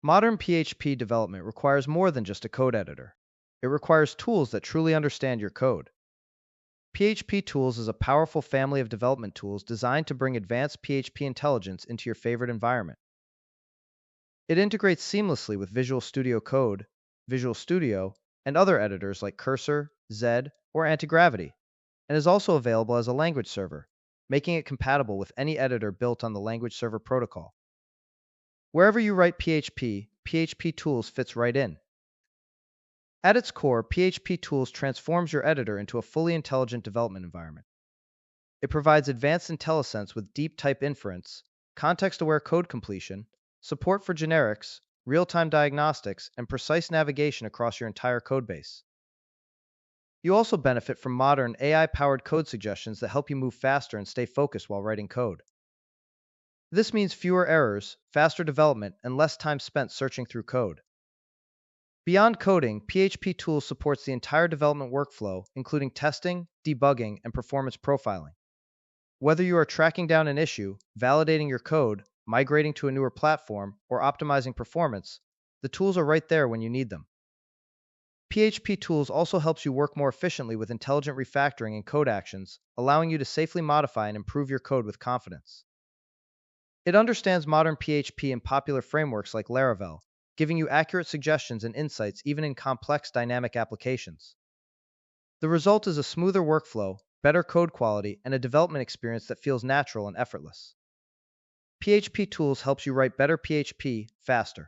Modern PHP development requires more than just a code editor. It requires tools that truly understand your code. PHP Tools is a powerful family of development tools designed to bring advanced PHP intelligence into your favorite environment. It integrates seamlessly with Visual Studio Code, Visual Studio, and other editors like Cursor, Zed, or Antigravity, and is also available as a language server, making it compatible with any editor built on the language server protocol. Wherever you write PHP, PHP Tools fits right in. At its core, PHP Tools transforms your editor into a fully intelligent development environment. It provides advanced IntelliSense with deep type inference, context-aware code completion, support for generics, real-time diagnostics, and precise navigation across your entire codebase. You also benefit from modern AI-powered code suggestions that help you move faster and stay focused while writing code. This means fewer errors, faster development, and less time spent searching through code. Beyond coding, PHP Tools supports the entire development workflow, including testing, debugging, and performance profiling. Whether you are tracking down an issue, validating your code, migrating to a newer platform, or optimizing performance, the tools are right there when you need them. PHP Tools also helps you work more efficiently with intelligent refactoring and code actions, allowing you to safely modify and improve your code with confidence. It understands modern PHP and popular frameworks like Laravel, giving you accurate suggestions and insights even in complex dynamic applications. The result is a smoother workflow, better code quality, and a development experience that feels natural and effortless. PHP Tools helps you write better PHP faster.